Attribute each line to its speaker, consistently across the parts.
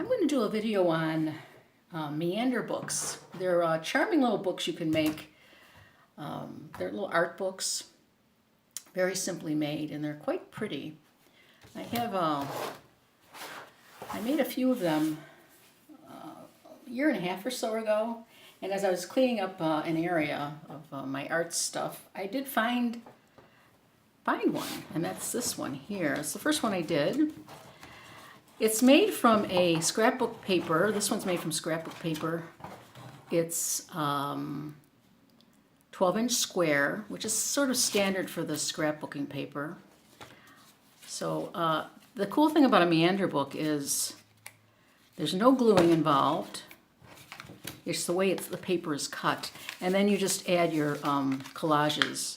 Speaker 1: I'm going to do a video on Meander books. They're charming little books you can make. They're little art books, very simply made, and they're quite pretty. I made a few of them a year and a half or so ago, and as I was cleaning up an area of my art stuff, I did find one, and that's this one here. It's the first one I did. It's made from a scrapbook paper. This one's made from scrapbook paper. It's 12-inch square, which is sort of standard for the scrapbooking paper. So the cool thing about a Meander book is there's no gluing involved. It's the way the paper is cut. And then you just add your collages.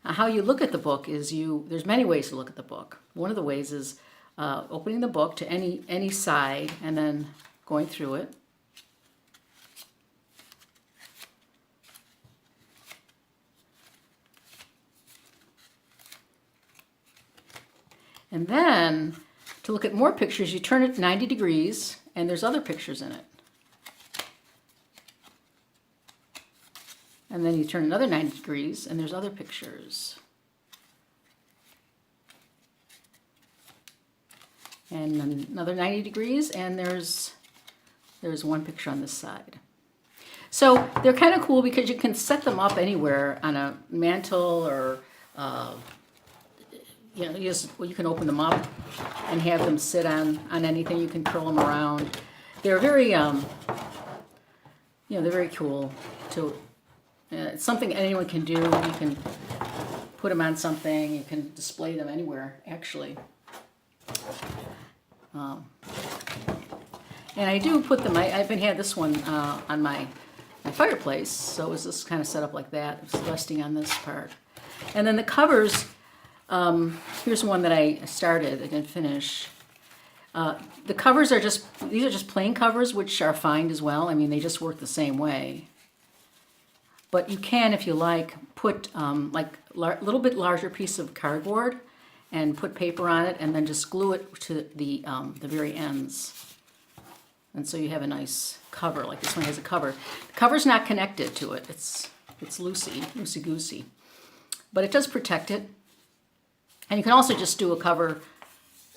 Speaker 1: How you look at the book is there's many ways to look at the book. One of the ways is opening the book to any side and then going through it. And then to look at more pictures, you turn it 90 degrees and there's other pictures in it. And then you turn another 90 degrees and there's other pictures. And another 90 degrees and there's one picture on this side. So they're kind of cool because you can set them up anywhere on a mantle or you can open them up and have them sit on anything. You can curl them around. They're very they're very cool too. It's something anyone can do. You can put them on something. You can display them anywhere, actually. And I do put them, I've had this one on my fireplace, so it was just kind of set up like that. It's resting on this part. And then the covers, here's one that I started, I didn't finish. The covers are these are just plain covers, which are fine as well. I mean, they just work the same way. But you can, if you like, put like a little bit larger piece of cardboard and put paper on it and then just glue it to the very ends. And so you have a nice cover, like this one has a cover. The cover's not connected to it. It's loosey-goosey. But it does protect it. And you can also just do a cover,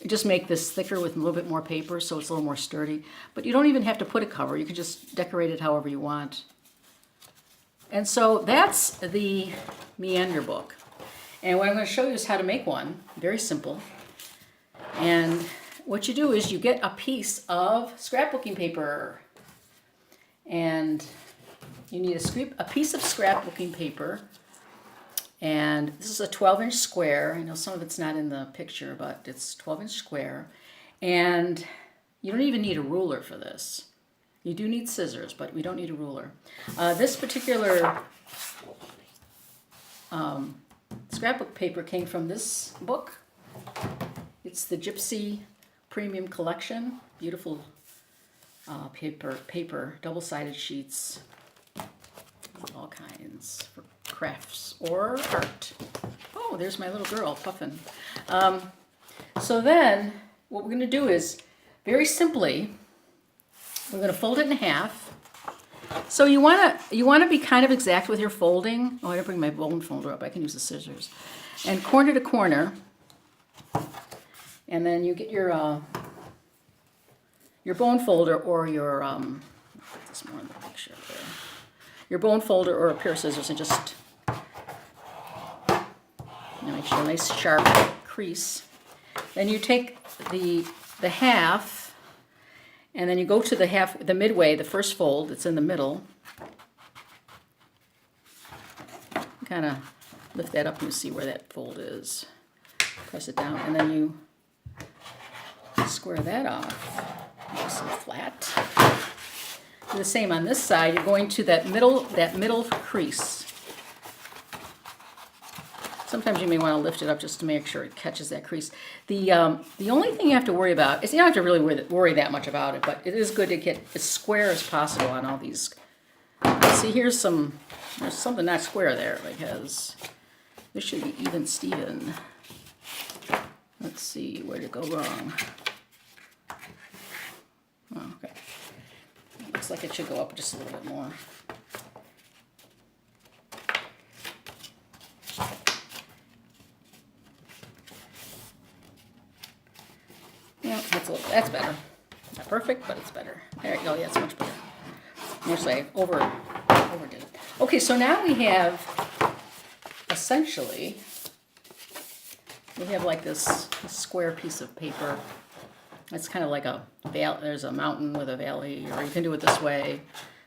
Speaker 1: just make this thicker with a little bit more paper so it's a little more sturdy. But you don't even have to put a cover. You can just decorate it however you want. And so that's the Meander book. And what I'm going to show you is how to make one. Very simple. And what you do is you get a piece of scrapbooking paper. And you need a piece of scrapbooking paper. And this is a 12-inch square. I know some of it's not in the picture, but it's 12-inch square. And you don't even need a ruler for this. You do need scissors, but we don't need a ruler. This particular scrapbook paper came from this book. It's the Gypsy Premium Collection. Beautiful paper, double-sided sheets, all kinds for crafts or art. Oh, there's my little girl puffing. So then what we're going to do is, very simply, we're going to fold it in half. So you want to be kind of exact with your folding. Oh, I didn't bring my bone folder up. I can use the scissors. And corner to corner. And then you get your bone folder or your put this more in the picture there. Your bone folder or a pair of scissors and just make sure a nice sharp crease. Then you take the half. And then you go to the midway, the first fold, it's in the middle. Kind of lift that up and you see where that fold is. Press it down, and then you square that off. Nice and flat. Do the same on this side. You're going to that middle crease. Sometimes you may want to lift it up just to make sure it catches that crease. The only thing you have to worry about is you don't have to really worry that much about it, but it is good to get as square as possible on all these. See, there's something not square there because this should be even Steven. Let's see, where did it go wrong? looks like it should go up just a little bit more. Yeah, that's better. Not perfect, but it's better. There you go. Yeah, it's much better. Actually, I overdid it. Okay, so now we have essentially like this square piece of paper. It's kind of like a valley. There's a mountain with a valley, or you can do it this way.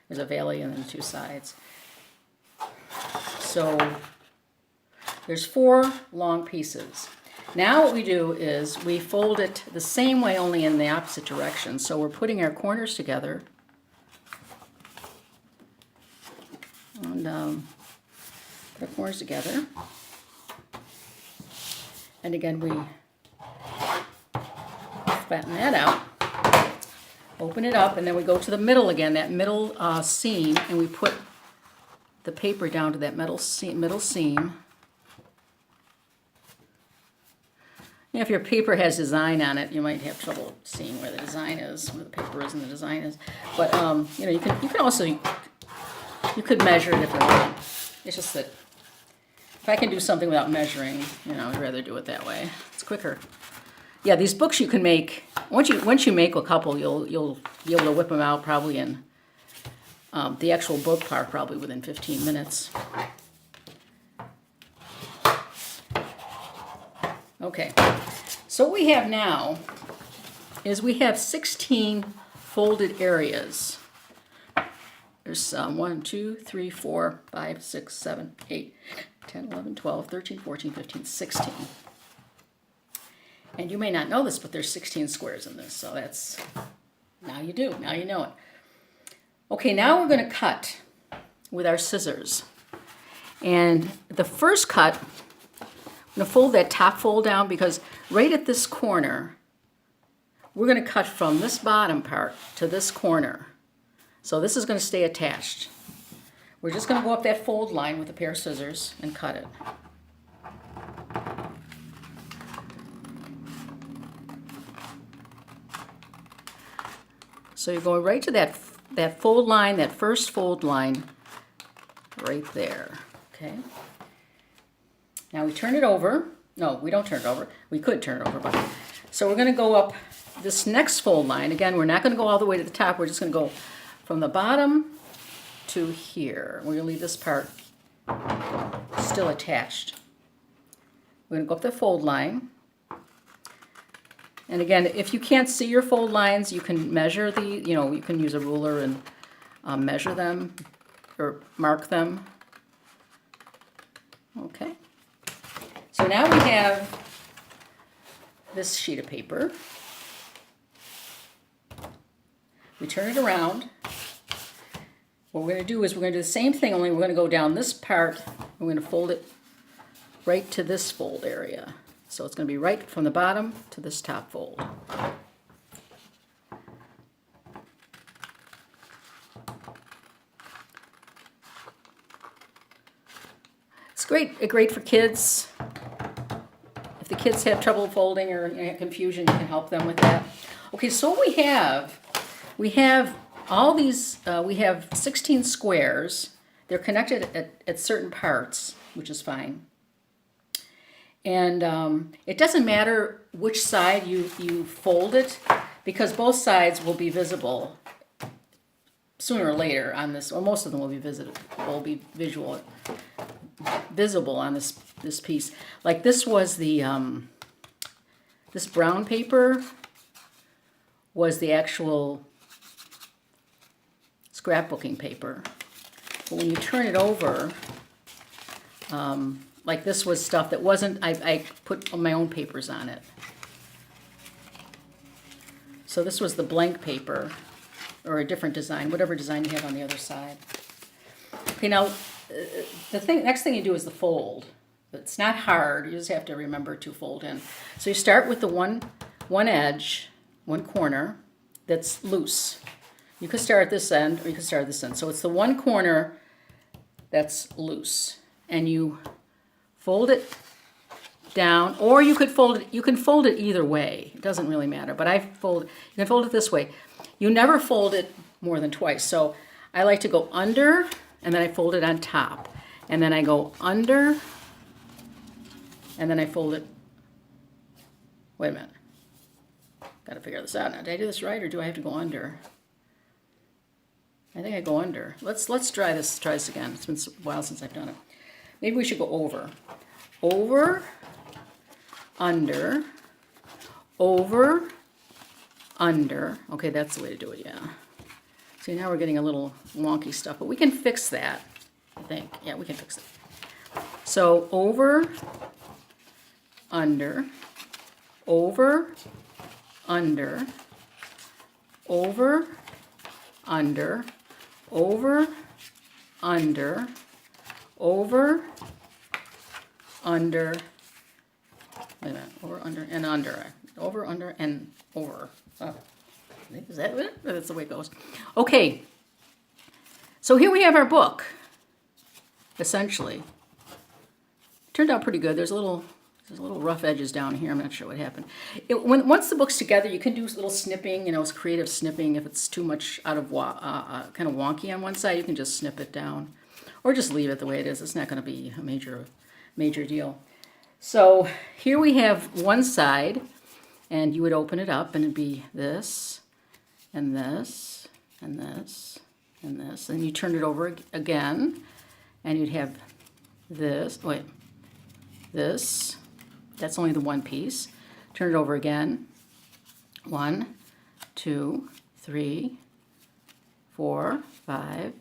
Speaker 1: There's a valley and then 2 sides. So there's 4 long pieces. Now what we do is we fold it the same way, only in the opposite direction. So we're putting our corners together. And put our corners together. And again, we flatten that out, open it up, and then we go to the middle again, that middle seam, and we put the paper down to that middle seam. You know, if your paper has design on it, you might have trouble seeing where the design is, where the paper is and the design is. But you know, you can also, you could measure it if you want. It's just that if I can do something without measuring, you know, I'd rather do it that way. It's quicker. Yeah, these books you can make, once you make a couple, you'll be able to whip them out probably in the actual book part probably within 15 minutes. Okay, so what we have now is we have 16 folded areas. There's 1, 2, 3, 4, 5, 6, 7, 8, 10, 11, 12, 13, 14, 15, 16. And you may not know this, but there's 16 squares in this, so that's, now you do, now you know it. Okay, now we're going to cut with our scissors. And the first cut, I'm going to fold that top fold down because right at this corner, we're going to cut from this bottom part to this corner. So this is going to stay attached. We're just going to go up that fold line with a pair of scissors and cut it. So you're going right to that fold line, that first fold line, right there, okay? Now we turn it over. No, we don't turn it over. We could turn it over, but so we're going to go up this next fold line. Again, we're not going to go all the way to the top. We're just going to go from the bottom to here. We're going to leave this part still attached. We're going to go up the fold line. And again, if you can't see your fold lines, you can measure you can use a ruler and measure them or mark them. Okay. So now we have this sheet of paper. We turn it around. What we're going to do is we're going to do the same thing, only we're going to go down this part. We're going to fold it right to this fold area. So it's going to be right from the bottom to this top fold. It's great for kids. If the kids have trouble folding or confusion, you can help them with that. Okay, so what we have all these, we have 16 squares. They're connected at certain parts, which is fine. And it doesn't matter which side you fold it, because both sides will be visible sooner or later on this, or most of them will be visible on this piece. Like this was the this brown paper was the actual scrapbooking paper. But when you turn it over, like this was stuff that wasn't, I put my own papers on it. So this was the blank paper, or a different design, whatever design you have on the other side. Okay, now next thing you do is the fold. It's not hard, you just have to remember to fold in. So you start with the one edge, one corner that's loose. You could start at this end, or you could start at this end. So it's the one corner that's loose, and you fold it down, or you could fold it. You can fold it either way. It doesn't really matter. But you can fold it this way. You never fold it more than twice. So I like to go under, and then I fold it on top. And then I go under, and then I fold it. Wait a minute. Got to figure this out now. Did I do this right, or do I have to go under? I think I go under. Let's try this again. It's been a while since I've done it. Maybe we should go over. Over, under, over, under. Okay, that's the way to do it, yeah. See, now we're getting a little wonky stuff, but we can fix that, I think. Yeah, we can fix it. So over, under, over, under, over, under, over, under, over, under, wait a minute, over, under, and under. Over, under, and over. Is that it? That's the way it goes. Okay, so here we have our book, essentially. Turned out pretty good. There's little rough edges down here. I'm not sure what happened. Once the book's together, you can do little snipping, you know, it's creative snipping. If it's too much out of kind of wonky on one side, you can just snip it down, or just leave it the way it is. It's not going to be a major deal. So here we have one side, and you would open it up, and it'd be this, and this, and this, and this. And you turn it over again, and you'd have this. Wait, this. That's only the one piece. Turn it over again. 1, 2, 3, 4, 5,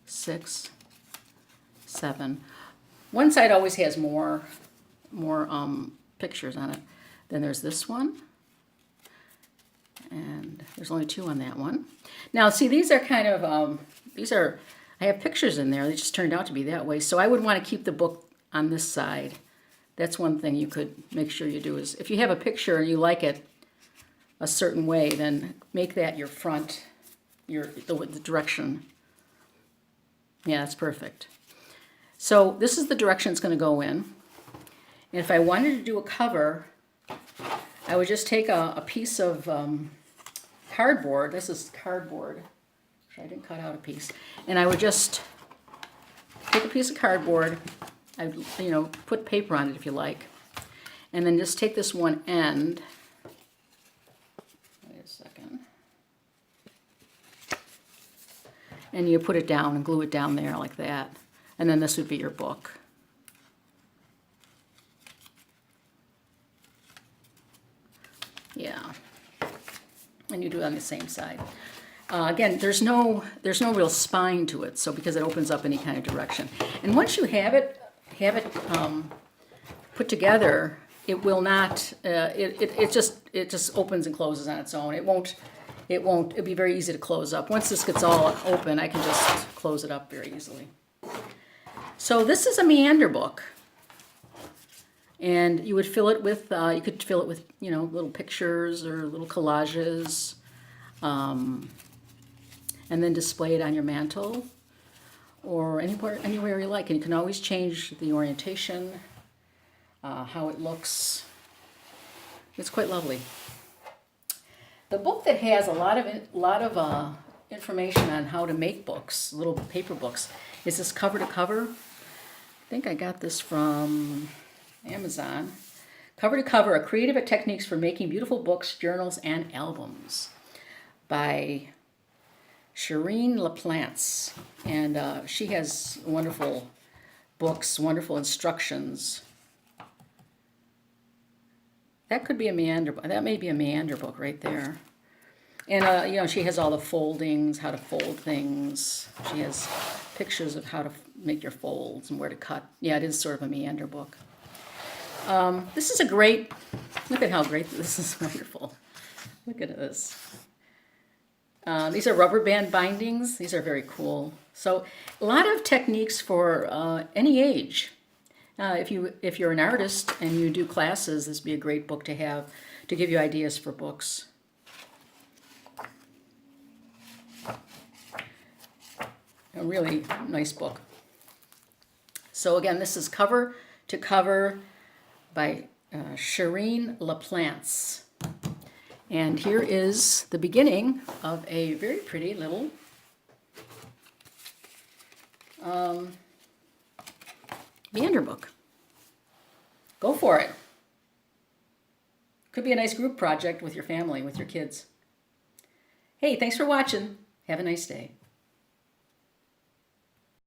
Speaker 1: 6, 7. One side always has more pictures on it. Then there's this one, and there's only 2 on that one. Now, see, these are kind of I have pictures in there. They just turned out to be that way. So I would want to keep the book on this side. That's one thing you could make sure you do, is if you have a picture and you like it a certain way, then make that your front, the direction. Yeah, that's perfect. So this is the direction it's going to go in. And if I wanted to do a cover, I would just take a piece of cardboard. This is cardboard. I didn't cut out a piece. And I would just take a piece of cardboard. I'd, put paper on it if you like. And then just take this one end. Wait a second. And you put it down and glue it down there like that. And then this would be your book. Yeah. And you do it on the same side. Again, there's no real spine to it, so because it opens up any kind of direction. And once you have it put together, it will not. It just opens and closes on its own. It'll be very easy to close up. Once this gets all open, I can just close it up very easily. So this is a Meander book, and you would fill it with. You could fill it with little pictures or little collages. And then display it on your mantle or anywhere you like. And you can always change the orientation, how it looks. It's quite lovely. The book that has a lot of information on how to make books, little paper books, is this Cover to Cover. I think I got this from Amazon. Cover to Cover, a creative techniques for making beautiful books, journals, and albums, by Shireen LaPlante, and she has wonderful books, wonderful instructions. That could be a Meander book. That may be a Meander book right there. And she has all the foldings, how to fold things. She has pictures of how to make your folds and where to cut. Yeah, it is sort of a Meander book. This is a great. Look at how great this is. Wonderful. Look at this. These are rubber band bindings. These are very cool. So a lot of techniques for any age. If you're an artist and you do classes, this would be a great book to have to give you ideas for books. A really nice book. So again, this is Cover to Cover by Shireen LaPlante. And here is the beginning of a very pretty little Meander book. Go for it. Could be a nice group project with your family, with your kids. Hey, thanks for watching. Have a nice day.